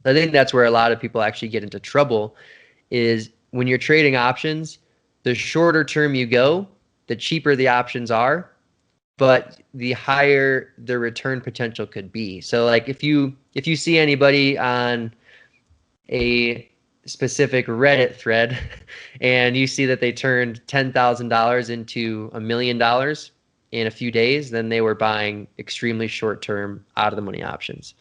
I think that's where a lot of people actually get into trouble is when you're trading options, the shorter term you go, the cheaper the options are, but the higher the return potential could be. So like if you see anybody on a specific Reddit thread and you see that they turned $10,000 into $1 million in a few days, then they were buying extremely short-term out of the money options.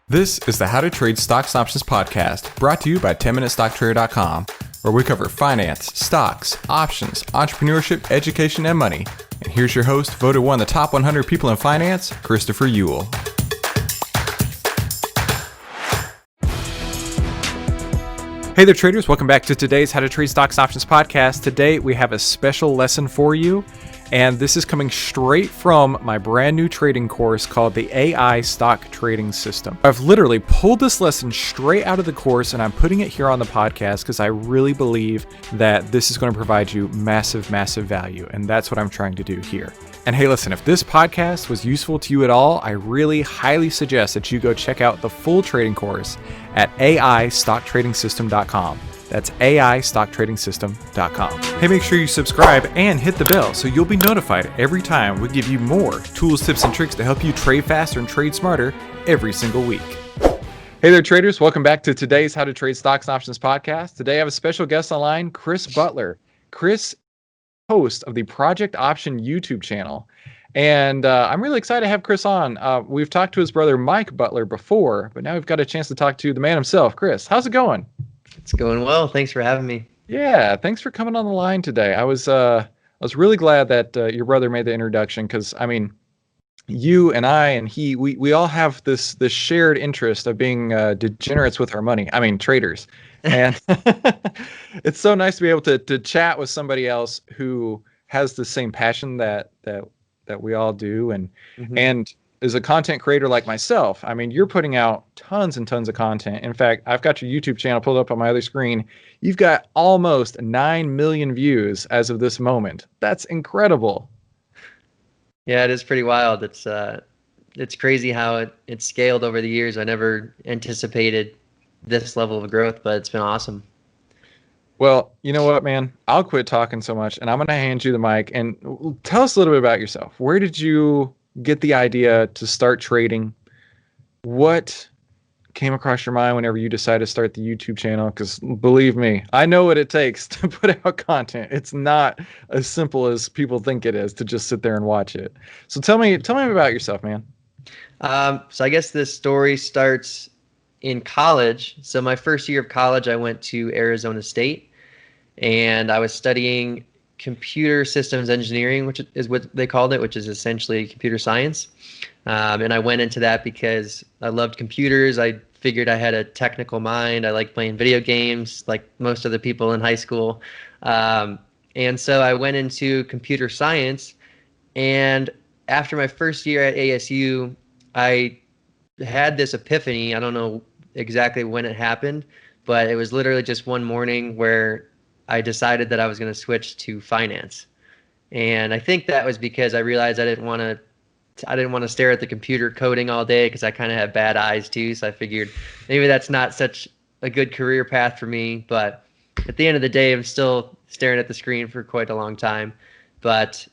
This is the How to Trade Stocks Options podcast, brought to you by 10MinuteStockTrader.com, where we cover finance, stocks, options, entrepreneurship, education, and money. And here's your host, voted one of the top 100 people in finance, Christopher Ewell. Hey there, traders. Welcome back to today's How to Trade Stocks Options podcast. Today, we have a special lesson for you, and this is coming straight from my brand new trading course called the AI Stock Trading System. I've literally pulled this lesson straight out of the course, and I'm putting it here on the podcast because I really believe that this is going to provide you massive, massive value, and that's what I'm trying to do here. And hey, listen, if this podcast was useful to you at all, I really highly suggest that you go check out the full trading course at AIStockTradingSystem.com. That's AIStockTradingSystem.com. Hey, make sure you subscribe and hit the bell so you'll be notified every time we give you more tools, tips, and tricks to help you trade faster and trade smarter every single week. Hey there, traders. Welcome back to today's How to Trade Stocks Options podcast. Today I have a special guest online, Chris Butler. Chris, host of the Project Option YouTube channel. And I'm really excited to have Chris on. We've talked to his brother, Mike Butler, before, but now we've got a chance to talk to the man himself. Chris, how's it going? It's going well. Thanks for having me. Yeah, thanks for coming on the line today. I was really glad that your brother made the introduction because, I mean, you and I and he, we all have this shared interest of being degenerates with our money. I mean, traders. And it's so nice to be able to chat with somebody else who has the same passion that we all do and is a content creator like myself. I mean, you're putting out tons and tons of content. In fact, I've got your YouTube channel pulled up on my other screen. You've got almost 9 million views as of this moment. That's incredible. Yeah, it is pretty wild. It's crazy how it's scaled over the years. I never anticipated this level of growth, but it's been awesome. Well, you know what, man? I'll quit talking so much, and I'm going to hand you the mic. And tell us a little bit about yourself. Where did you get the idea to start trading? What came across your mind whenever you decided to start the YouTube channel? Because believe me, I know what it takes to put out content. It's not as simple as people think it is to just sit there and watch it. So tell me about yourself, man. So I guess this story starts in college. So my first year of college, I went to Arizona State, and I was studying computer systems engineering, which is what they called it, which is essentially computer science. And I went into that because I loved computers. I figured I had a technical mind. I liked playing video games like most of the people in high school. And so I went into computer science. And after my first year at ASU, I had this epiphany. I don't know exactly when it happened, but it was literally just one morning where I decided that I was going to switch to finance. And I think that was because I realized I didn't want to stare at the computer coding all day because I kind of have bad eyes too. So I figured maybe that's not such a good career path for me. But at the end of the day, I'm still staring at the screen for quite a long time. But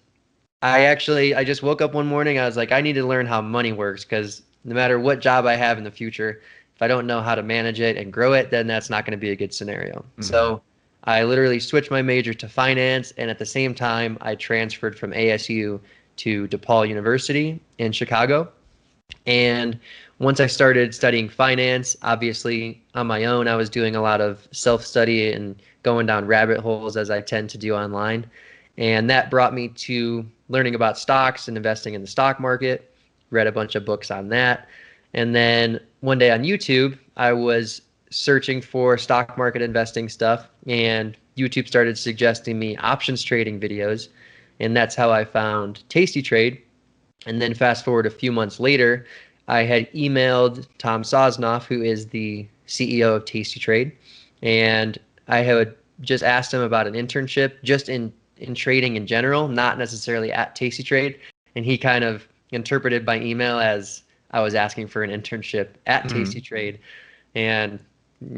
I just woke up one morning. I was like, I need to learn how money works because no matter what job I have in the future, if I don't know how to manage it and grow it, then that's not going to be a good scenario. Mm-hmm. So I literally switched my major to finance, and at the same time, I transferred from ASU to DePaul University in Chicago. And once I started studying finance, obviously on my own, I was doing a lot of self-study and going down rabbit holes as I tend to do online. And that brought me to learning about stocks and investing in the stock market, read a bunch of books on that. And then one day on YouTube, I was searching for stock market investing stuff, and YouTube started suggesting me options trading videos. And that's how I found Tasty Trade. And then fast forward a few months later, I had emailed Tom Sosnoff, who is the CEO of Tasty Trade. And I had just asked him about an internship just in trading in general, not necessarily at Tasty Trade. And he kind of interpreted my email as I was asking for an internship at Tasty Mhm. Trade. And,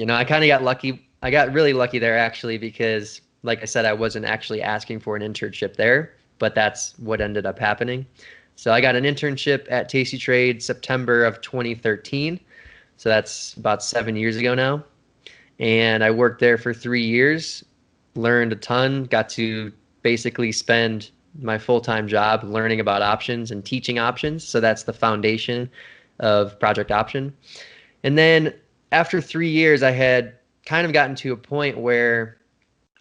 I kind of got lucky. I got really lucky there actually because, like I said, I wasn't actually asking for an internship there, but that's what ended up happening. So I got an internship at Tasty Trade September of 2013. So that's about 7 years ago now. And I worked there for 3 years, learned a ton, got to basically spend my full-time job learning about options and teaching options. So that's the foundation of Project Option. And then after 3 years, I had kind of gotten to a point where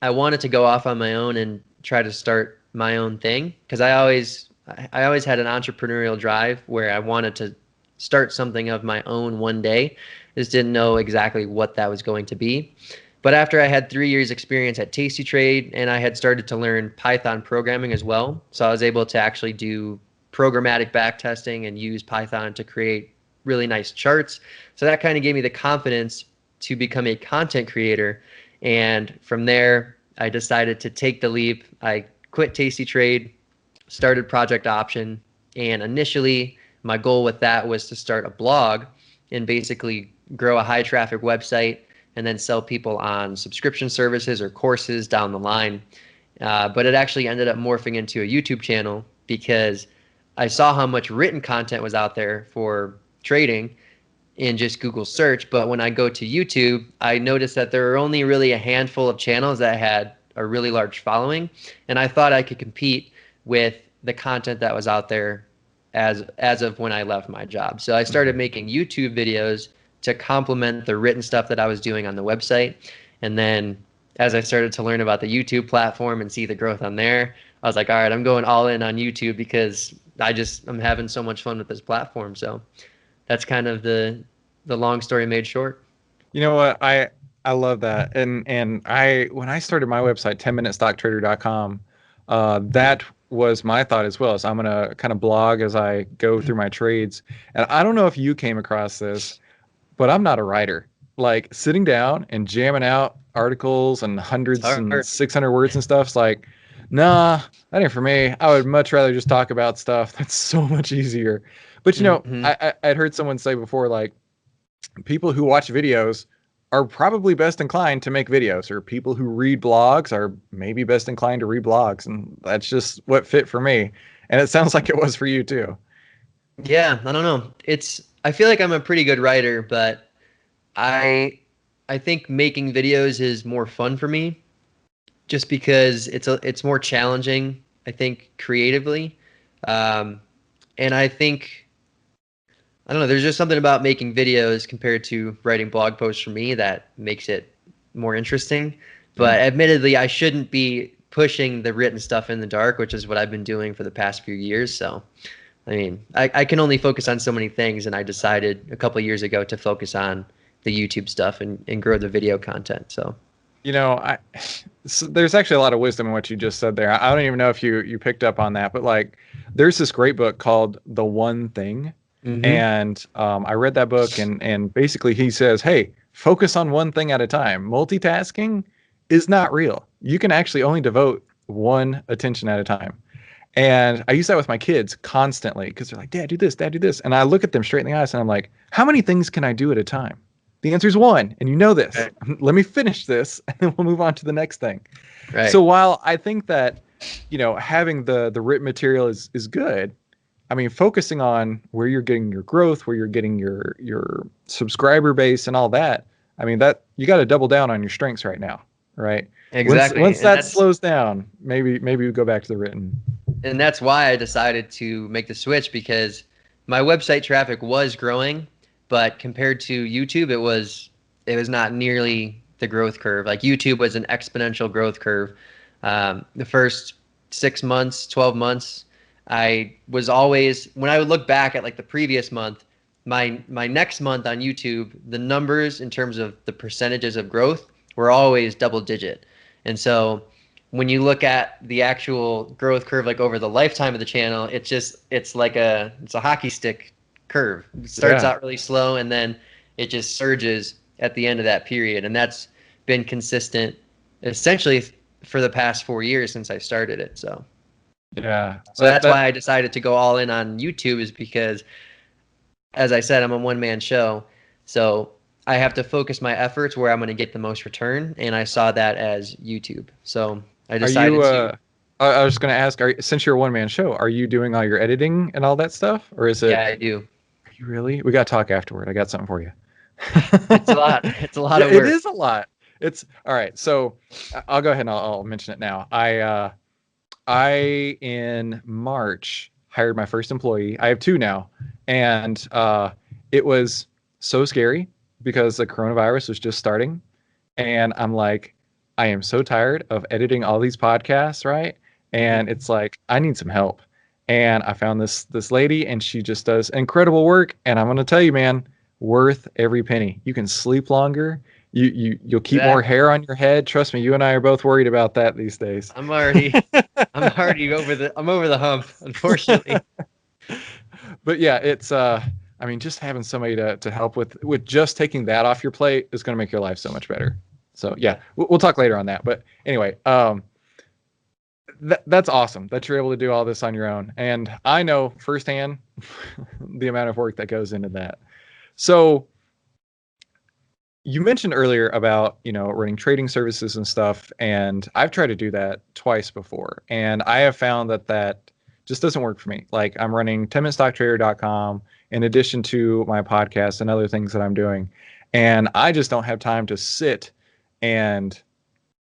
I wanted to go off on my own and try to start my own thing because I always had an entrepreneurial drive where I wanted to start something of my own one day. Just didn't know exactly what that was going to be. But after I had 3 years experience at Tasty Trade and I had started to learn Python programming as well, so I was able to actually do programmatic backtesting and use Python to create really nice charts. So that kind of gave me the confidence to become a content creator. And from there, I decided to take the leap. I quit Tasty Trade, started Project Option, and initially my goal with that was to start a blog and basically grow a high traffic website and then sell people on subscription services or courses down the line. But it actually ended up morphing into a YouTube channel because I saw how much written content was out there for trading in just Google search. But when I go to YouTube, I noticed that there are only really a handful of channels that had a really large following. And I thought I could compete with the content that was out there as of when I left my job. So I started Mhm. making YouTube videos to complement the written stuff that I was doing on the website. And then as I started to learn about the YouTube platform and see the growth on there, I was like, all right, I'm going all in on YouTube because I'm having so much fun with this platform. So that's kind of the long story made short. You know what? I love that. And I when I started my website 10minutestocktrader.com, that was my thought as well. So I'm going to kind of blog as I go through my trades. And I don't know if you came across this, but I'm not a writer. Like sitting down and jamming out articles and It's hundreds and hard. 600 words and stuff's like, nah, that ain't for me. I would much rather just talk about stuff that's so much easier. But Hmm. I'd heard someone say before, like people who watch videos are probably best inclined to make videos, or people who read blogs are maybe best inclined to read blogs. And that's just what fit for me. And it sounds like it was for you too. Yeah, I don't know. I feel like I'm a pretty good writer, but I I think making videos is more fun for me just because it's more challenging, I think, creatively. Um, and I don't know, there's just something about making videos compared to writing blog posts for me that makes it more interesting. But Mm. admittedly, I shouldn't be pushing the written stuff in the dark, which is what I've been doing for the past few years. So, I mean, I can only focus on so many things, and I decided a couple of years ago to focus on the YouTube stuff and grow the video content. So, You know, so there's actually a lot of wisdom in what you just said there. I don't even know if you picked up on that, but like, there's this great book called The One Thing, hmm. and I read that book, and basically he says, hey, focus on one thing at a time. Multitasking is not real. You can actually only devote one attention at a time. And I use that with my kids constantly because they're like, Dad, do this, Dad, do this. And I look at them straight in the eyes and I'm like, how many things can I do at a time? The answer is one. And you know this. Right. Let me finish this and then we'll move on to the next thing. So Right. while I think that, having the written material is good, I mean, focusing on where you're getting your growth, where you're getting your subscriber base and all that, I mean, that you got to double down on your strengths right now, right? Once Exactly. once that slows down, maybe we go back to the written. And that's why I decided to make the switch because my website traffic was growing, but compared to YouTube, it was not nearly the growth curve. Like YouTube was an exponential growth curve. The first 6 months, 12 months, I was always when I would look back at like the previous month, my next month on YouTube, the numbers in terms of the percentages of growth were always double digit. And so when you look at the actual growth curve like over the lifetime of the channel, it's a hockey stick curve. It starts Yeah. out really slow and then it just surges at the end of that period. And that's been consistent essentially for the past 4 years since I started it. So Yeah. so That that's that why I decided to go all in on YouTube is because as I said, I'm a one-man show, so I have to focus my efforts where I'm going to get the most return, and I saw that as YouTube. So I Are you? decided to, I was going to ask. Since you're a one man show, are you doing all your editing and all that stuff, or is it? yeah, I do. Are you really? We got to talk afterward. I got something for you. It's a lot. It's a lot Yeah, of it work. is a lot. It's all right. So I'll go ahead and I'll mention it now. I in March hired my first employee. I have two now, and it was so scary because the coronavirus was just starting, and I'm like, I am so tired of editing all these podcasts, right? Mhm. And it's like I need some help. And I found this lady, and she just does incredible work. And I'm gonna tell you, man, worth every penny. You can sleep longer. You'll keep more Exactly. hair on your head. Trust me, you and I are both worried about that these days. I'm already, I'm over the hump, unfortunately. But yeah, it's I mean, just having somebody to help with just taking that off your plate is going to make your life so much better. So yeah, Yeah. we'll talk later on that. But anyway, that's awesome that you're able to do all this on your own, and I know firsthand the amount of work that goes into that. So you mentioned earlier about running trading services and stuff, and I've tried to do that twice before, and I have found that just doesn't work for me. Like, I'm running 10minutestocktrader.com in addition to my podcast and other things that I'm doing, and I just don't have time to sit and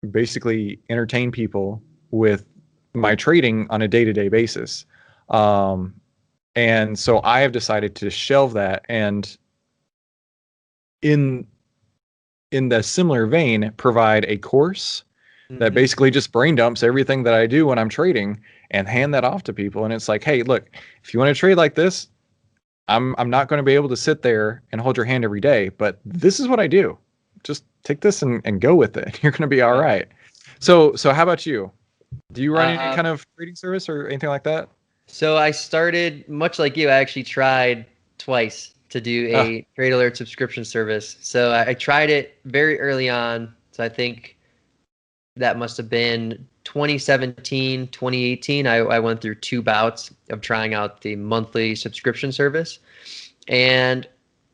basically entertain people with my trading on a day-to-day basis. um, and so I have decided to shelve that, and in the similar vein, provide a course that Hmm. basically just brain dumps everything that I do when I'm trading and hand that off to people. And it's like, hey, look, if you want to trade like this, I'm not going to be able to sit there and hold your hand every day, but this is what I do. Just take this and go with it. You're going to be all Yeah. right. So how about you? Do you run any Uh, kind of trading service or anything like that? so I started much like you. I actually tried twice to do Ah, a Trade Alert subscription service. So I tried it very early on. So I think that must have been 2017, 2018. I went through two bouts of trying out the monthly subscription service, and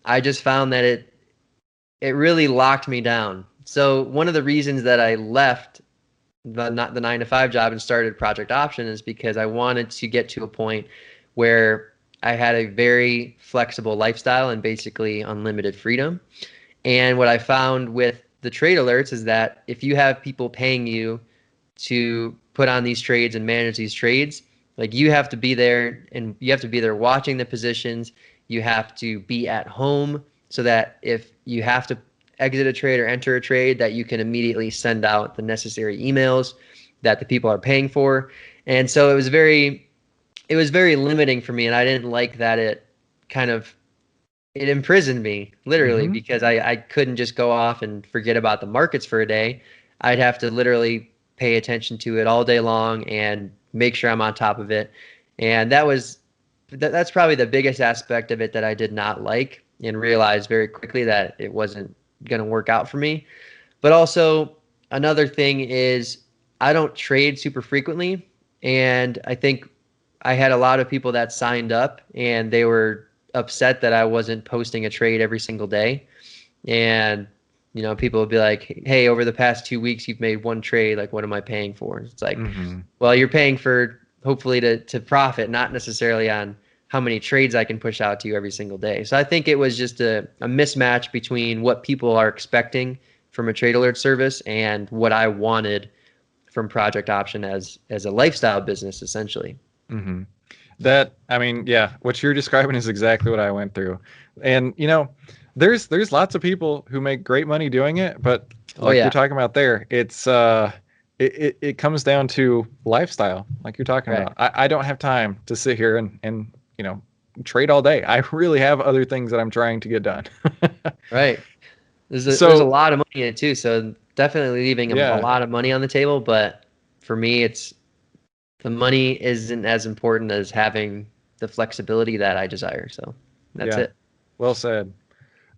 I just found that it really locked me down. So one of the reasons that I left the not the 9 to 5 job and started Project Option is because I wanted to get to a point where I had a very flexible lifestyle and basically unlimited freedom. And what I found with the trade alerts is that if you have people paying you to put on these trades and manage these trades, like you have to be there and you have to be there watching the positions. You have to be at home so that if you have to exit a trade or enter a trade, that you can immediately send out the necessary emails that the people are paying for. And so it was very limiting for me, and I didn't like that kind of it imprisoned me literally mm-hmm. because I couldn't just go off and forget about the markets for a day. I'd have to literally pay attention to it all day long and make sure I'm on top of it. And that's probably the biggest aspect of it that I did not like and realized very quickly that it wasn't going to work out for me. But also another thing is I don't trade super frequently, and I think I had a lot of people that signed up and they were upset that I wasn't posting a trade every single day. And people would be like, "Hey, over the past 2 weeks, you've made one trade. Like, what am I paying for?" It's like, Mm-hmm. well, you're paying for hopefully to profit, not necessarily on how many trades I can push out to you every single day. So I think it was just a mismatch between what people are expecting from a trade alert service and what I wanted from Project Option as a lifestyle business, essentially. Mm-hmm. That, I mean, yeah, what you're describing is exactly what I went through. And there's lots of people who make great money doing it, but Oh like you're yeah, talking about there, it's it comes down to lifestyle, like you're talking right, about. I don't have time to sit here and trade all day. I really have other things that I'm trying to get done. right. There's a So lot of money in it too, so definitely leaving a yeah, lot of money on the table. But for me, it's the money isn't as important as having the flexibility that I desire. So that's yeah, it. well said.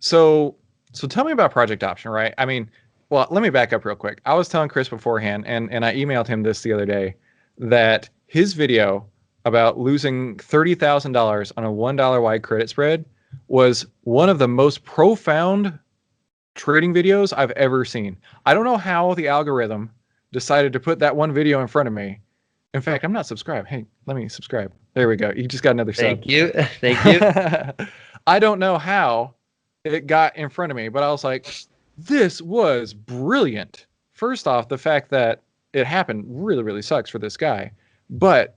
So, so tell me about Project Option, right? I mean, well, let me back up real quick. I was telling Chris beforehand, and I emailed him this the other day, that his video about losing $30,000 on a $1 wide credit spread was one of the most profound trading videos I've ever seen. I don't know how the algorithm decided to put that one video in front of me. In fact, I'm not subscribed. Hey, let me subscribe. There we go. You just got another sub. Thank you. Thank you. I don't know how it got in front of me, but I was like, this was brilliant. First off, the fact that it happened really, really sucks for this guy. But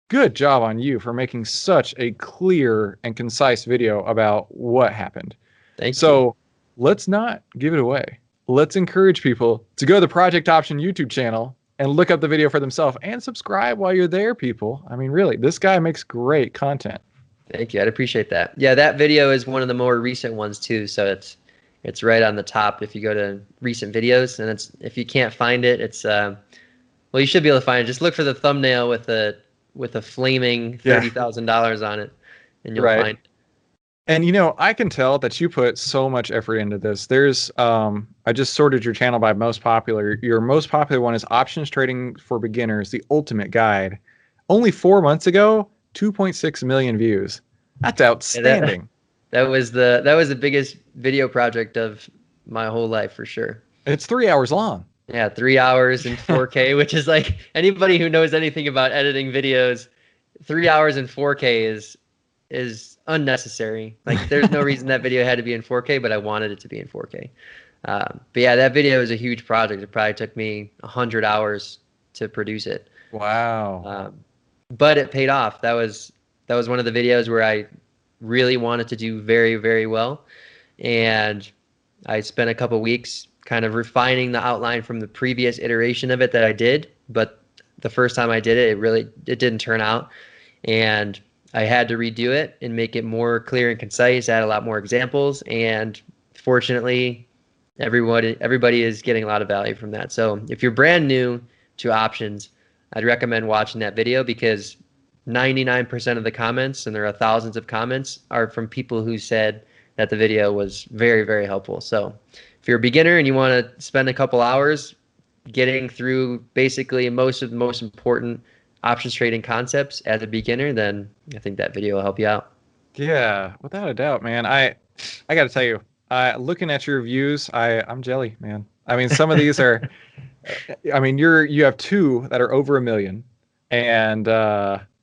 good job on you for making such a clear and concise video about what happened. Thank you. So let's not give it away. Let's encourage people to go to the Project Option YouTube channel and look up the video for themselves and subscribe while you're there, people. I mean, really, this guy makes great content. Thank you. I'd appreciate that. Yeah, that video is one of the more recent ones too. So it's right on the top if you go to recent videos, and it's, if you can't find it, it's well, you should be able to find it. Just look for the thumbnail with a flaming $30,000 on it, and you'll find it. And you know, I can tell that you put so much effort into this. There's I just sorted your channel by most popular. Your most popular one is Options Trading for Beginners, the Ultimate Guide. Only 4 months ago, 2.6 million views. That's outstanding. Yeah, that was the biggest video project of my whole life for sure. It's 3 hours long. Yeah, 3 hours in 4K, which is like, anybody who knows anything about editing videos, 3 hours in 4K is unnecessary. Like, there's no reason that video had to be in 4K, but I wanted it to be in 4K. But yeah, that video is a huge project. It probably took me 100 hours to produce it. Wow. But it paid off. That was one of the videos where I really wanted to do very, very well. And I spent a couple weeks kind of refining the outline from the previous iteration of it that I did. But the first time I did it, it didn't turn out. And I had to redo it and make it more clear and concise, add a lot more examples. And fortunately, everybody is getting a lot of value from that. So if you're brand new to options, I'd recommend watching that video, because 99% of the comments, and there are thousands of comments, are from people who said that the video was very, very helpful. So if you're a beginner and you want to spend a couple hours getting through basically most of the most important options trading concepts as a beginner, then I think that video will help you out. Yeah, without a doubt, man. I got to tell you, looking at your views, I'm jelly, man. I mean, some of these are, I mean, you have two that are over 1 million, and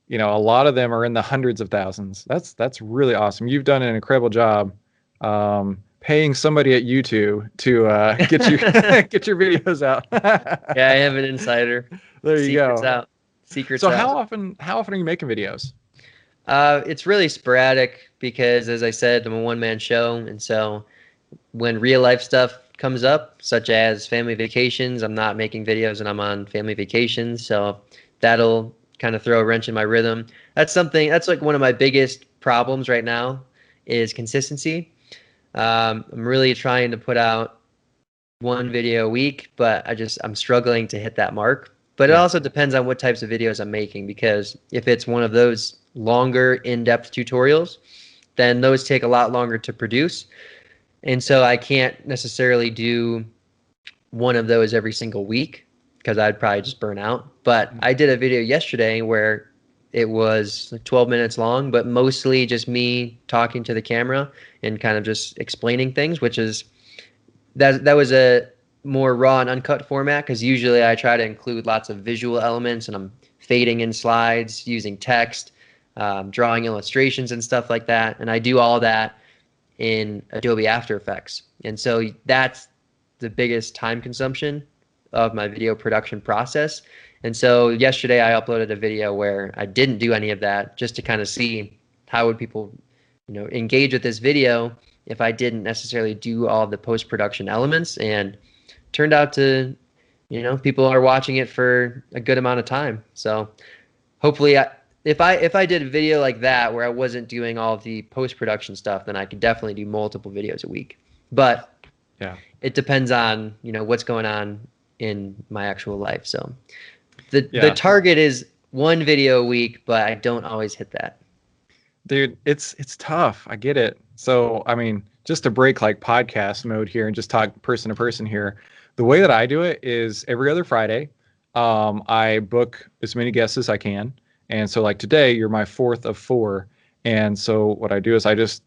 you know, a lot of them are in the hundreds of thousands. That's really awesome. You've done an incredible job paying somebody at YouTube to get you get your videos out. Yeah, I am an insider. There you Secrets go. out. Secrets So out. how often are you making videos? It's really sporadic because, as I said, I'm a one-man show, and so when real life stuff comes up, such as family vacations, I'm not making videos and I'm on family vacations, so that'll kind of throw a wrench in my rhythm. That's like one of my biggest problems right now is consistency. I'm really trying to put out one video a week, but I'm struggling to hit that mark. But it also depends on what types of videos I'm making, because if it's one of those longer, in-depth tutorials, then those take a lot longer to produce. And so I can't necessarily do one of those every single week, because I'd probably just burn out. But I did a video yesterday where it was 12 minutes long, but mostly just me talking to the camera and kind of just explaining things, which is that was a more raw and uncut format, because usually I try to include lots of visual elements, and I'm fading in slides, using text, drawing illustrations and stuff like that. And I do all that in Adobe After Effects. And so that's the biggest time consumption of my video production process. And so yesterday I uploaded a video where I didn't do any of that, just to kind of see how would people, engage with this video if I didn't necessarily do all the post-production elements. And turned out to, people are watching it for a good amount of time. So hopefully if I did a video like that where I wasn't doing all of the post-production stuff, then I could definitely do multiple videos a week. But yeah, it depends on, what's going on in my actual life. So the target is one video a week, but I don't always hit that. Dude, it's tough. I get it. So, I mean, just to break like podcast mode here and just talk person to person here, the way that I do it is every other Friday, I book as many guests as I can. And so like today, you're my fourth of 4. And so what I do is I just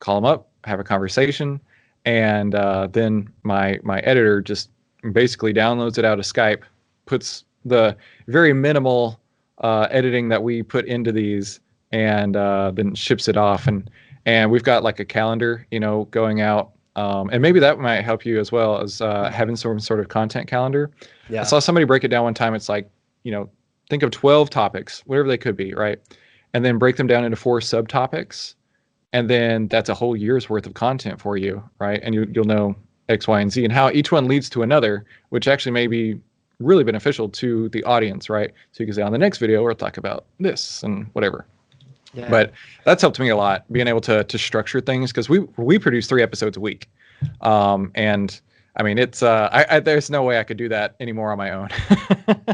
call them up, have a conversation, and then my editor just basically downloads it out of Skype, puts the very minimal editing that we put into these, and then ships it off. And we've got like a calendar, going out. And maybe that might help you as well as having some sort of content calendar. I Yeah. saw somebody break it down one time. It's like, think of 12 topics, whatever they could be, right? And then break them down into 4 subtopics. And then that's a whole year's worth of content for you, right? And you'll know X, Y, and Z and how each one leads to another, which actually may be really beneficial to the audience, right? So you can say on the next video, we'll talk about this and whatever. Yeah. But that's helped me a lot, being able to structure things, because we produce 3 episodes a week. And I mean, it's there's no way I could do that anymore on my own.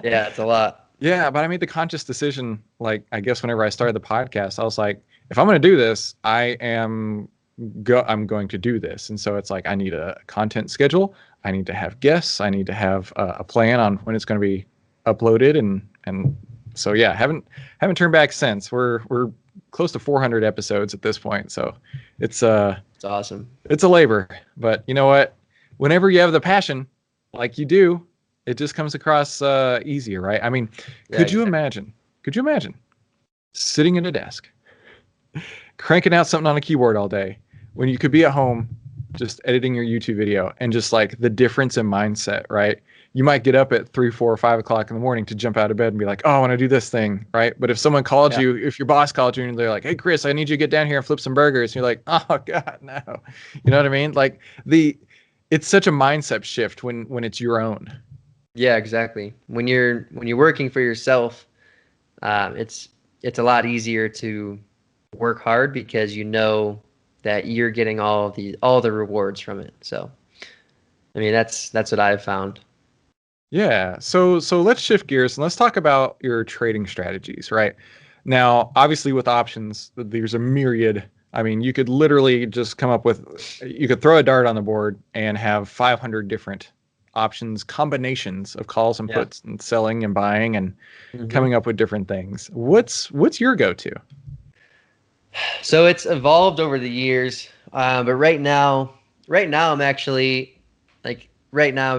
Yeah, it's a lot. Yeah, but I made the conscious decision, like, I guess whenever I started the podcast, I was like, if I'm going to do this, I'm going to do this. And so it's like, I need a content schedule. I need to have guests. I need to have a plan on when it's going to be uploaded. And so, yeah, haven't turned back since. We're close to 400 episodes at this point. So it's awesome. It's a labor, but you know what? Whenever you have the passion, like you do, it just comes across easier, right? I mean, could you imagine sitting at a desk, cranking out something on a keyboard all day, when you could be at home just editing your YouTube video, and just like the difference in mindset, right? You might get up at 3, 4, or 5 o'clock in the morning to jump out of bed and be like, oh, I want to do this thing, right? But if someone called you, if your boss called you and they're like, hey, Chris, I need you to get down here and flip some burgers, and you're like, oh, God, no. You know what I mean? Like it's such a mindset shift when it's your own. Yeah, exactly. When you're working for yourself, it's a lot easier to work hard because you know that you're getting all the rewards from it. So, I mean, that's what I've found. Yeah. So let's shift gears and let's talk about your trading strategies, right? Now, obviously with options, there's a myriad. I mean, you could literally just you could throw a dart on the board and have 500 different options, combinations of calls and puts and selling and buying and coming up with different things. What's your go-to? So it's evolved over the years, but right now I'm actually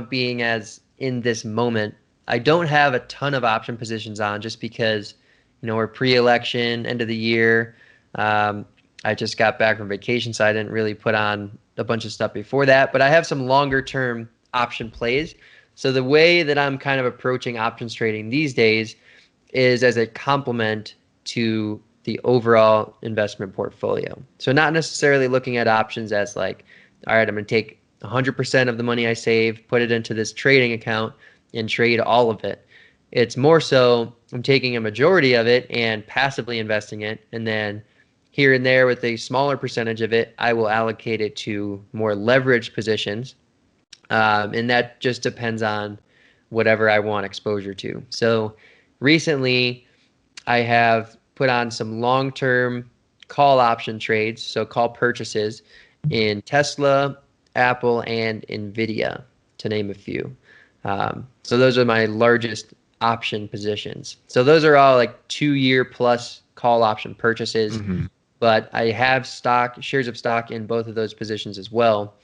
being as in this moment, I don't have a ton of option positions on just because, we're pre-election, end of the year. I just got back from vacation, so I didn't really put on a bunch of stuff before that, but I have some longer term option plays. So the way that I'm kind of approaching options trading these days is as a complement to the overall investment portfolio. So not necessarily looking at options as like, all right, I'm going to take 100% of the money I save, put it into this trading account and trade all of it. It's more so I'm taking a majority of it and passively investing it, and then here and there with a smaller percentage of it, I will allocate it to more leveraged positions. And that just depends on whatever I want exposure to. So recently I have put on some long-term call option trades, so call purchases in Tesla, Apple, and Nvidia, to name a few. So those are my largest option positions. So those are all like 2-year plus call option purchases. But I have shares of stock in both of those positions as well.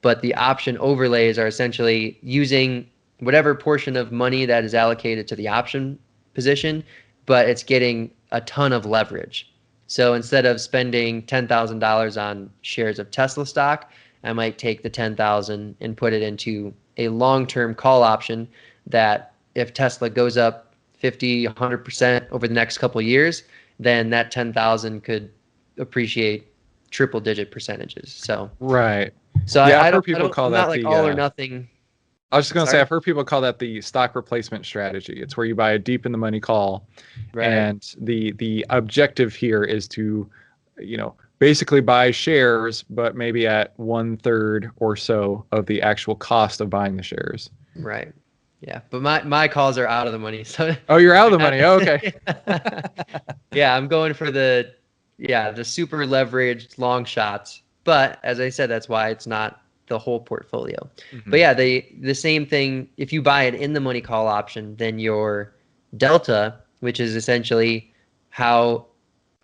But the option overlays are essentially using whatever portion of money that is allocated to the option position, but it's getting a ton of leverage. So instead of spending $10,000 on shares of Tesla stock, I might take the $10,000 and put it into a long-term call option that if Tesla goes up 50, 100% over the next couple of years, then that $10,000 could appreciate triple-digit percentages. So right. So yeah, I I've heard don't, people call I'm that not like the all or nothing. I was just going to say, I've heard people call that the stock replacement strategy. It's where you buy a deep in the money call. Right. And the objective here is to, basically buy shares, but maybe at 1/3 or so of the actual cost of buying the shares. Right. Yeah. But my calls are out of the money. So oh, you're out of the money. Oh, okay. Yeah, I'm going for the super leveraged long shots. But as I said, that's why it's not the whole portfolio. But yeah, the same thing, if you buy an in the money call option, then your delta, which is essentially how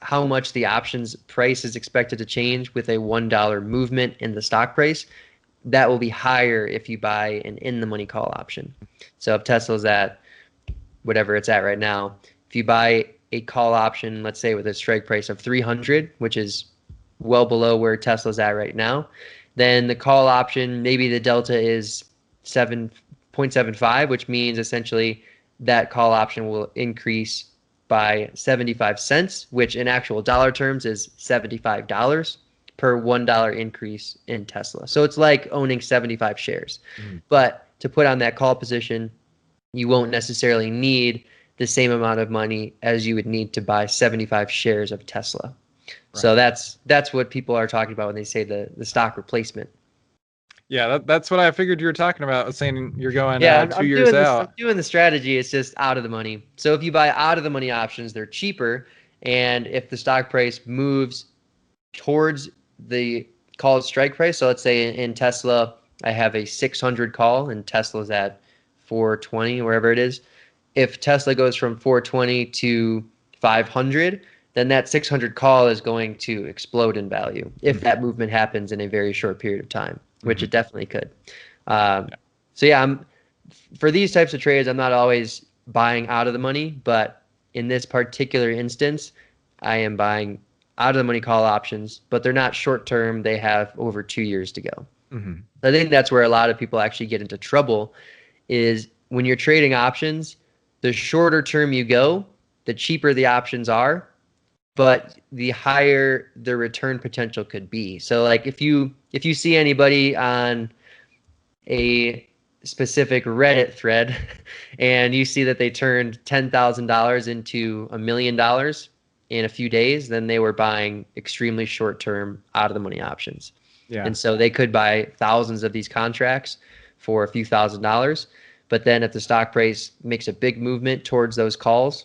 how much the options price is expected to change with a $1 movement in the stock price, that will be higher if you buy an in the money call option. So if Tesla's at whatever it's at right now, if you buy a call option, let's say with a strike price of 300, which is well below where Tesla's at right now, then the call option, maybe the delta is 7.75, which means essentially that call option will increase by 75 cents, which in actual dollar terms is $75 per $1 increase in Tesla. So it's like owning 75 shares. Mhm. But to put on that call position, you won't necessarily need the same amount of money as you would need to buy 75 shares of Tesla. So Right. that's what people are talking about when they say the stock replacement. Yeah, that's what I figured you were talking about, saying you're going Yeah, 2 years I'm out. doing the strategy. It's just out of the money. So if you buy out of the money options, they're cheaper. And if the stock price moves towards the call strike price, so let's say in Tesla, I have a 600 call and Tesla's at 420, wherever it is. If Tesla goes from 420 to 500, then that 600 call is going to explode in value if that movement happens in a very short period of time, which Mhm. it definitely could. Um, so yeah, for these types of trades, I'm not always buying out of the money, but in this particular instance, I am buying out of the money call options, but they're not short term. They have over 2 years to go. Mhm. I think that's where a lot of people actually get into trouble is when you're trading options, the shorter term you go, the cheaper the options are, but the higher the return potential could be. So like if you see anybody on a specific Reddit thread and you see that they turned $10,000 into $1 million in a few days, then they were buying extremely short term out of the money options. Yeah. And so they could buy thousands of these contracts for a few $1,000s. But then if the stock price makes a big movement towards those calls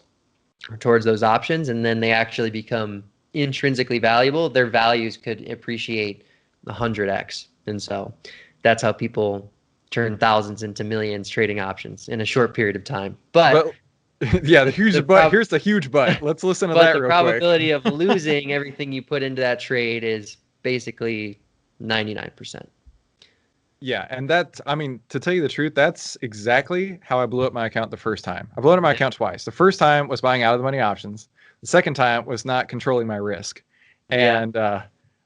or towards those options, and then they actually become intrinsically valuable, their values could appreciate 100x. And so that's how people turn thousands into millions trading options in a short period of time. But But yeah, the the huge but. prob- Here's the huge but. Let's listen to but that the real quick. probability of losing everything you put into that trade is basically 99%. Yeah, and that, I mean, to tell you the truth, that's exactly how I blew up my account the first time. I blew up my Yeah. account twice. The first time was buying out of the money options. The second time was not controlling my risk. Yeah. And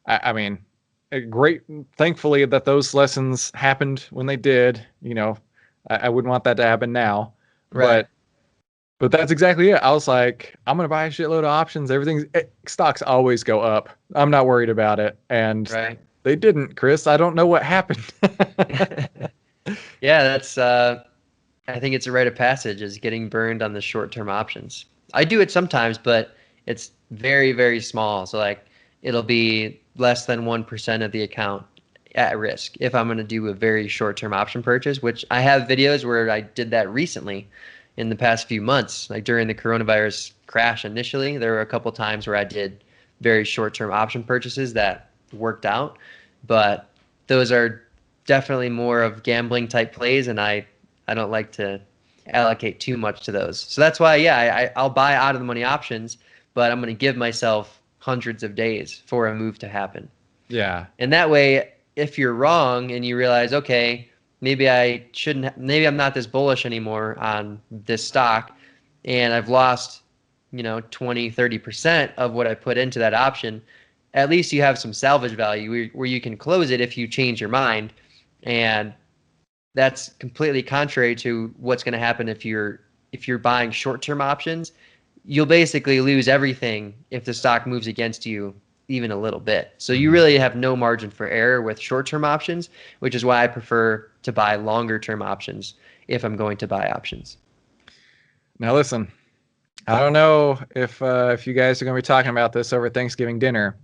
I mean, great. Thankfully, that those lessons happened when they did. I wouldn't want that to happen now. Right. But that's exactly it. I was like, I'm gonna buy a shitload of options. Stocks always go up. I'm not worried about it. And Right. they didn't, Chris. I don't know what happened. Yeah, that's I think it's a rite of passage is getting burned on the short-term options. I do it sometimes, but it's very, very small. So like it'll be less than 1% of the account at risk if I'm going to do a very short-term option purchase, which I have videos where I did that recently in the past few months. Like during the coronavirus crash initially, there were a couple times where I did very short-term option purchases that worked out, but those are definitely more of gambling type plays, and I don't like to allocate too much to those. So that's why, yeah, I'll buy out of the money options, but I'm going to give myself hundreds of days for a move to happen. Yeah. And that way, if you're wrong and you realize, okay, maybe I shouldn't, maybe I'm not this bullish anymore on this stock, and I've lost, 20, 30% of what I put into that option, at least you have some salvage value where you can close it if you change your mind. And that's completely contrary to what's going to happen if you're buying short-term options. You'll basically lose everything if the stock moves against you even a little bit. So you Mhm. really have no margin for error with short-term options, which is why I prefer to buy longer-term options if I'm going to buy options. Now listen, I don't know if you guys are going to be talking about this over Thanksgiving dinner,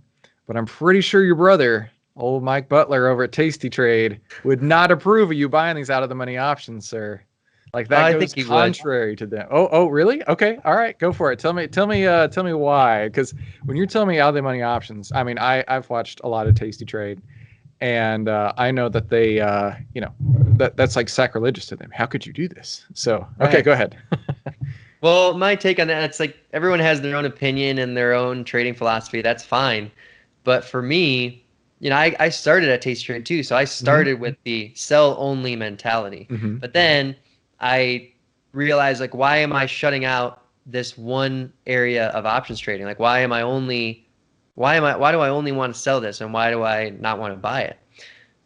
but I'm pretty sure your brother, old Mike Butler over at Tasty Trade, would not approve of you buying these out of the money options, sir. Like that I think goes he would. contrary to them. Oh, really? Okay, all right, go for it. Tell me why. Because when you're telling me out of the money options, I mean, I've watched a lot of Tasty Trade, and I know that they, that's like sacrilegious to them. How could you do this? So, okay, Right. go ahead. Well, my take on that, it's like everyone has their own opinion and their own trading philosophy. That's fine. But for me, I started at Tasty Trade too. So I Hmm. started with the sell only mentality. Hmm. But then I realized, like, why am I shutting out this one area of options trading? Like, why do I only want to sell this and why do I not want to buy it?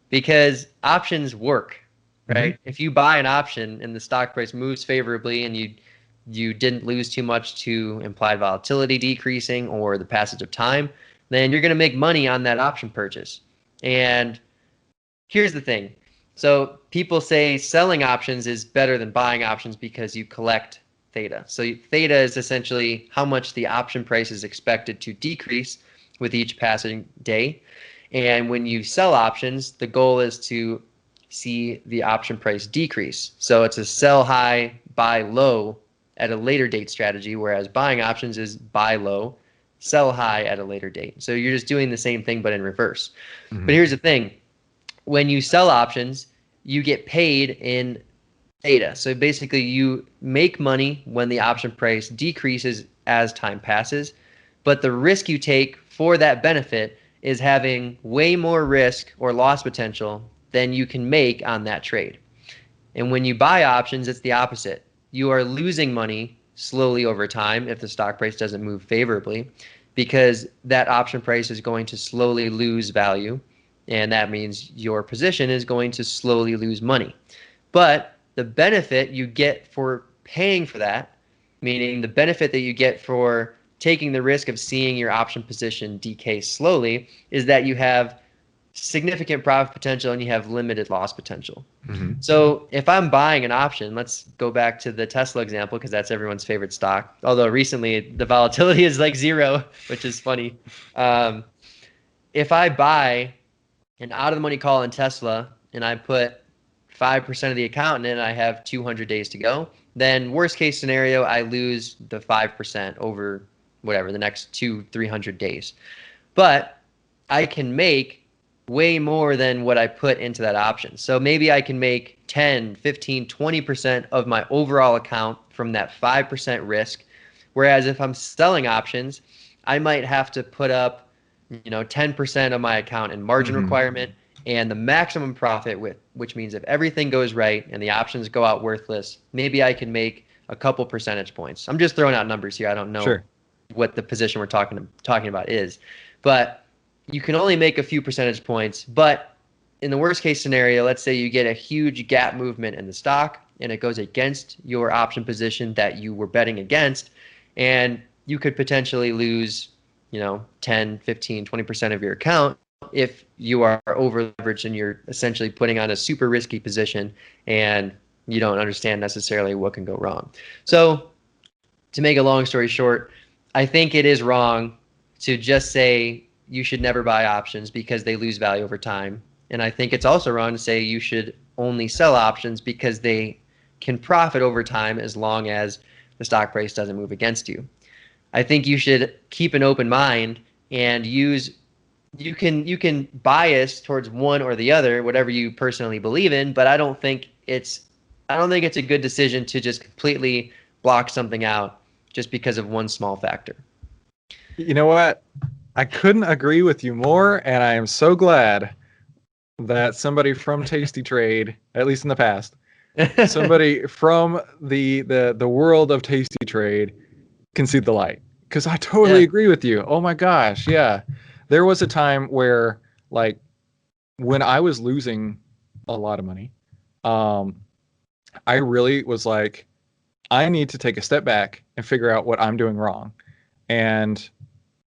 Because options work, Hmm. right? If you buy an option and the stock price moves favorably and you didn't lose too much to implied volatility decreasing or the passage of time, then you're going to make money on that option purchase. And here's the thing. So people say selling options is better than buying options because you collect theta. So theta is essentially how much the option price is expected to decrease with each passing day. And when you sell options, the goal is to see the option price decrease. So it's a sell high, buy low at a later date strategy, whereas buying options is buy low, sell high at a later date. So you're just doing the same thing, but in reverse. But Hmm. here's the thing, when you sell options, you get paid in theta. So basically, you make money when the option price decreases as time passes, but the risk you take for that benefit is having way more risk or loss potential than you can make on that trade. And when you buy options, it's the opposite. You are losing money slowly over time if the stock price doesn't move favorably because that option price is going to slowly lose value. And that means your position is going to slowly lose money. But the benefit you get for paying for that, meaning the benefit that you get for taking the risk of seeing your option position decay slowly, is that you have significant profit potential and you have limited loss potential. Hmm. So if I'm buying an option, let's go back to the Tesla example because that's everyone's favorite stock. Although recently the volatility is like zero, which is funny. Um, if I buy an out of the money call in Tesla and I put 5% of the account in it, I have 200 days to go. Then worst case scenario, I lose the 5% over whatever the next 300 days. But I can make way more than what I put into that option. So maybe I can make 10, 15, 20% of my overall account from that 5% risk. Whereas if I'm selling options, I might have to put up, 10% of my account in margin Hmm. requirement and the maximum profit with, which means if everything goes right and the options go out worthless, maybe I can make a couple percentage points. I'm just throwing out numbers here. I don't know Sure. what the position we're talking about is. But you can only make a few percentage points. But in the worst case scenario, let's say you get a huge gap movement in the stock and it goes against your option position that you were betting against, and you could potentially lose, 10, 15, 20% of your account if you are over leveraged and you're essentially putting on a super risky position and you don't understand necessarily what can go wrong. So, to make a long story short, I think it is wrong to just say you should never buy options because they lose value over time. And I think it's also wrong to say you should only sell options because they can profit over time as long as the stock price doesn't move against you. I think you should keep an open mind and use you can bias towards one or the other, whatever you personally believe in, but I don't think it's a good decision to just completely block something out just because of one small factor. You know what? I couldn't agree with you more, and I am so glad that somebody from Tasty Trade, at least in the past, somebody from the world of Tasty Trade can see the light. Because I totally Yeah. agree with you. Oh my gosh, yeah. There was a time where, like, when I was losing a lot of money, um, I really was like, I need to take a step back and figure out what I'm doing wrong. And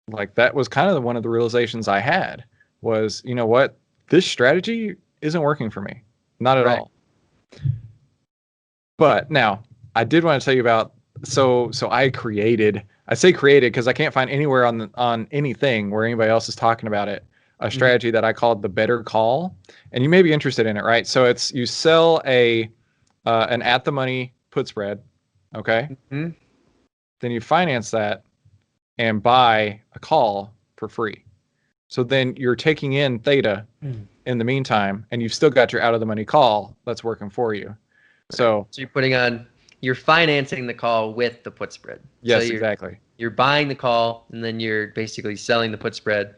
like that was kind of one of the realizations I had was, you know what, this strategy isn't working for me, not at Right. all. But now I did want to tell you about, so I say created because I can't find anywhere on anything where anybody else is talking about it, a Hmm. strategy that I called the better call, and you may be interested in it, right? So it's you sell a an at the money put spread, okay, Hmm. then you finance that and buy a call for free. So then you're taking in theta in the meantime, and you've still got your out of the money call that's working for you. Right. So So you're putting on you're financing the call with the put spread. So Yes, exactly. you're buying the call, and then you're basically selling the put spread,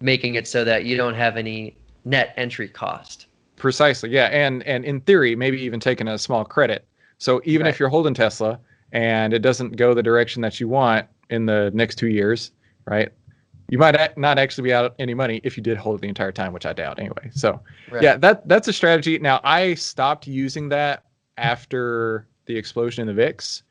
making it so that you don't have any net entry cost. Precisely. Yeah. And in theory, maybe even taking a small credit. So even Right. if you're holding Tesla and it doesn't go the direction that you want in the next 2 years, right? You might not actually be out any money if you did hold it the entire time, which I doubt anyway. So yeah, Right. that's a strategy. Now I stopped using that after the explosion in the VIX,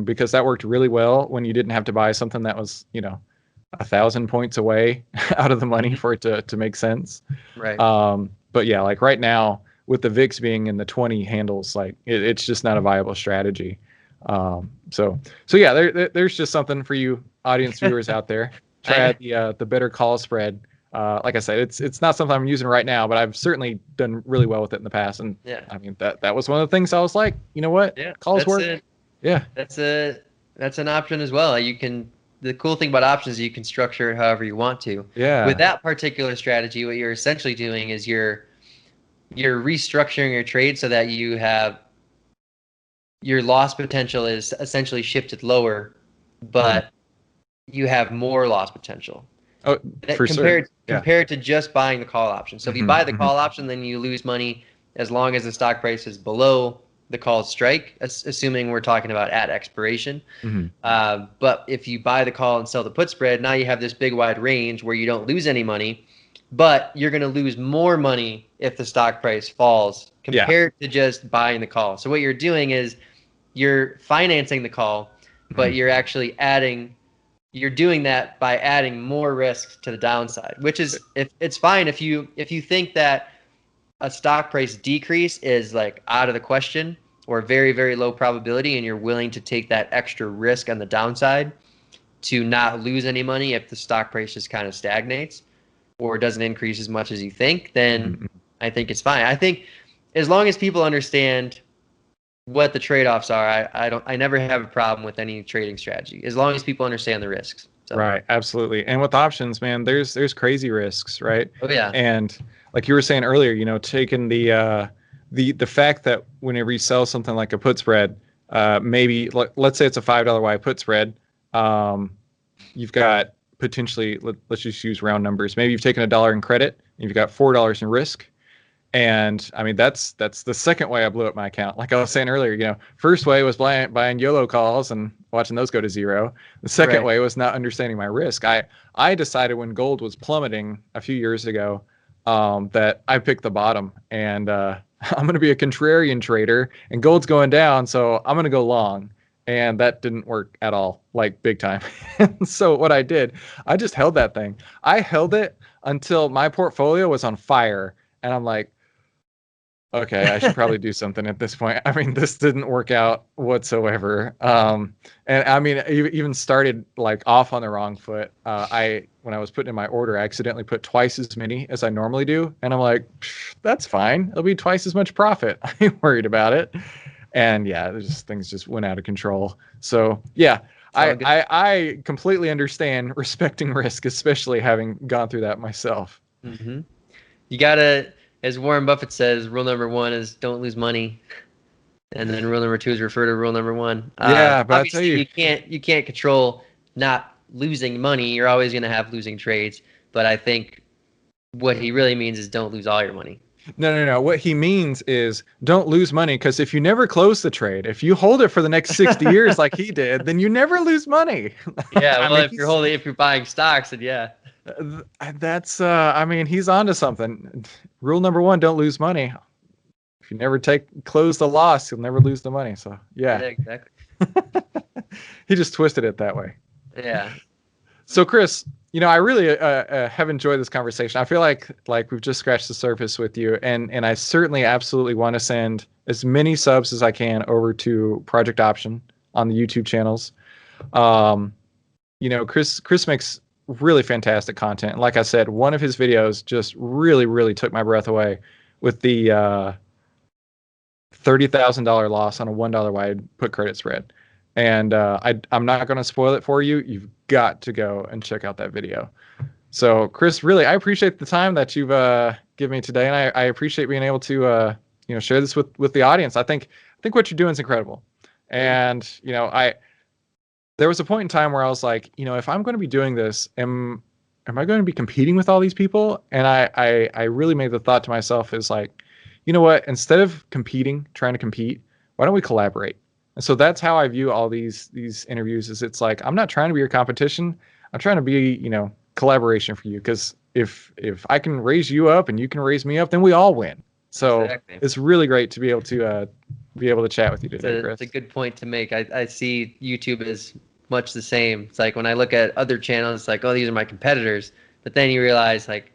because that worked really well when you didn't have to buy something that was, 1,000 points away out of the money Mhm. for it to make sense. Right. But yeah, like right now with the VIX being in the 20 handles, like it's just not a viable strategy. So yeah, there's just something for you audience viewers out there. Try I out the better call spread. Like I said, it's not something I'm using right now, but I've certainly done really well with it in the past. And yeah. I mean that was one of the things I was like, you know what, Yeah. calls That's work. it. Yeah, That's an option as well. The cool thing about options is you can structure it however you want to. With yeah, that particular strategy, what you're essentially doing is you're restructuring your trade so that your loss potential is essentially shifted lower, mhm. but you have more loss potential. Oh, That for certain. Yeah. compared to just buying the call option. So if you Hmm, buy the hmm, call option, then you lose money as long as the stock price is below the call strike, assuming we're talking about at expiration. hmm. But if you buy the call and sell the put spread, now you have this big wide range where you don't lose any money, but you're going to lose more money if the stock price falls Yeah. compared to just buying the call. So what you're doing is you're financing the call, Hmm. but you're doing that by adding more risk to the downside, which is if it's fine if you think that a stock price decrease is like out of the question or very, very low probability, and you're willing to take that extra risk on the downside to not lose any money if the stock price just kind of stagnates or doesn't increase as much as you think, then Hmm. I think it's fine. I think as long as people understand what the trade-offs are, I never have a problem with any trading strategy as long as people understand the risks. So, Right, absolutely. And with options, man, there's crazy risks, right? oh yeah, And like you were saying earlier, taking the fact that whenever you sell something like a put spread, maybe let's say it's a $5 wide put spread, um, you've got potentially let's just use round numbers. Maybe you've taken $1 in credit, and you've got $4 in risk. And I mean, that's the second way I blew up my account. Like I was saying earlier, first way was buying YOLO calls and watching those go to zero. The second right. way was not understanding my risk. I decided when gold was plummeting a few years ago, that I picked the bottom, and I'm going to be a contrarian trader, and gold's going down, so I'm going to go long. And that didn't work at all, like big time. So what I did, I just held that thing. I held it until my portfolio was on fire, and I'm like, okay, I should probably do something at this point. I mean, this didn't work out whatsoever. And I mean, even started like off on the wrong foot. When I was putting in my order, I accidentally put twice as many as I normally do, and I'm like, that's fine. It'll be twice as much profit. I ain't worried about it. And yeah, things just went out of control. So yeah, It's all good. I completely understand respecting risk, especially having gone through that myself. Hmm. You gotta, as Warren Buffett says, rule number one is don't lose money, and then rule number two is refer to rule number one. Yeah, but I tell Obviously, you, you can't control not losing money. You're always gonna have losing trades, but I think what he really means is don't lose all your money. no, no, no. What he means is don't lose money, because if you never close the trade, if you hold it for the next 60 years like he did, then you never lose money. Yeah, I well, mean, if you're buying stocks, then yeah, I mean, he's onto something. Rule number one, don't lose money. If you never close the loss, you'll never lose the money. So yeah, yeah, exactly. he just twisted it that way. Yeah, So Chris, I really have enjoyed this conversation. I feel like we've just scratched the surface with you, and I certainly absolutely want to send as many subs as I can over to Project Option on the YouTube channels. Um, Chris makes really fantastic content. Like I said, one of his videos just really, really took my breath away with the $30,000 loss on a $1 wide put credit spread. And I'm not going to spoil it for you. You've got to go and check out that video. So, Chris, really, I appreciate the time that you've given me today, and I appreciate being able to share this with the audience. I think what you're doing is incredible. And, there was a point in time where I was like, if I'm going to be doing this, am I going to be competing with all these people? And I really made the thought to myself is like, you know what, instead of trying to compete, why don't we collaborate? And so that's how I view all these interviews is it's like, I'm not trying to be your competition. I'm trying to be, collaboration for you. Because if I can raise you up and you can raise me up, then we all win. So exactly. It's really great to be able to chat with you today, Chris. It's a good point to make. I see YouTube as much the same. It's like when I look at other channels, it's like, oh, these are my competitors. But then you realize like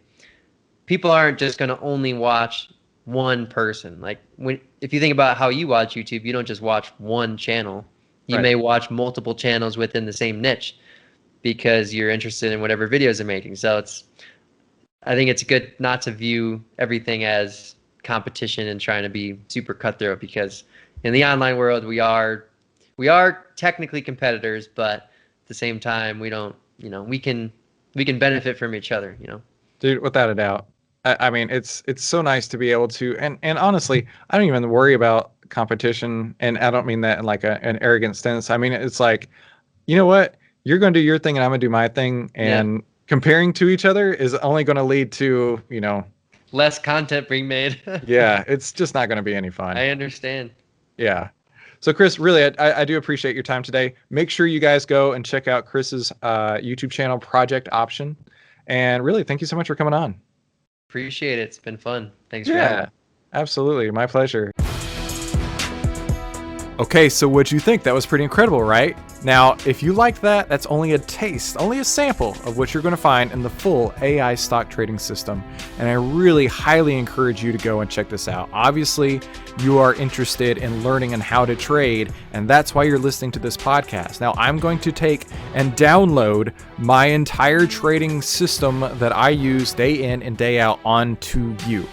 people aren't just going to only watch one person. Like if you think about how you watch YouTube, you don't just watch one channel. You may watch multiple channels within the same niche because you're interested in whatever videos they're making. So I think it's good not to view everything as competition and trying to be super cutthroat, because in the online world we are technically competitors, but at the same time we don't, we can benefit from each other, Dude, without a doubt. I mean, it's so nice to be able to, and honestly, I don't even worry about competition, and I don't mean that in like an arrogant sense. I mean, it's like, you know what, you're going to do your thing and I'm going to do my thing, and comparing to each other is only going to lead to, less content being made. Yeah, it's just not going to be any fun. I understand. Yeah. So Chris, really, I do appreciate your time today. Make sure you guys go and check out Chris's YouTube channel, Project Option. And really, thank you so much for coming on. Appreciate it. It's been fun. Thanks for having me. Absolutely. My pleasure. Okay, so what'd you think? That was pretty incredible, right? Now, if you like that, that's only a taste, only a sample of what you're going to find in the full AI stock trading system. And I really highly encourage you to go and check this out. Obviously, you are interested in learning on how to trade, and that's why you're listening to this podcast. Now, I'm going to take and download my entire trading system that I use day in and day out onto you.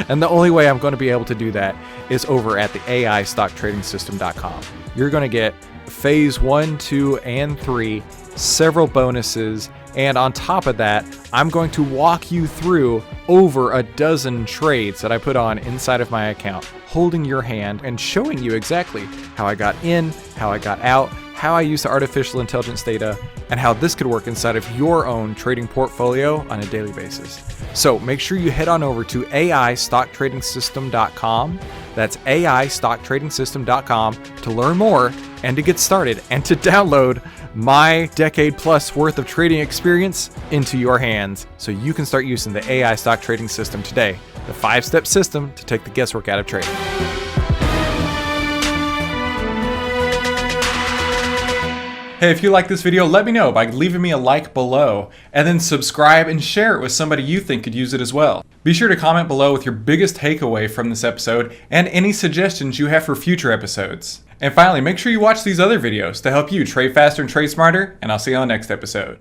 And the only way I'm going to be able to do that is over at the AIStockTradingSystem.com. You're going to get phase 1, 2, and 3, several bonuses, and on top of that, I'm going to walk you through over a dozen trades that I put on inside of my account, holding your hand and showing you exactly how I got in, how I got out, how I use the artificial intelligence data, and how this could work inside of your own trading portfolio on a daily basis. So make sure you head on over to AIStockTradingSystem.com. That's AIStockTradingSystem.com to learn more and to get started and to download my decade plus worth of trading experience into your hands so you can start using the AI stock trading system today, the 5-step system to take the guesswork out of trading. Hey, if you like this video, let me know by leaving me a like below, and then subscribe and share it with somebody you think could use it as well. Be sure to comment below with your biggest takeaway from this episode and any suggestions you have for future episodes. And finally, make sure you watch these other videos to help you trade faster and trade smarter, and I'll see you on the next episode.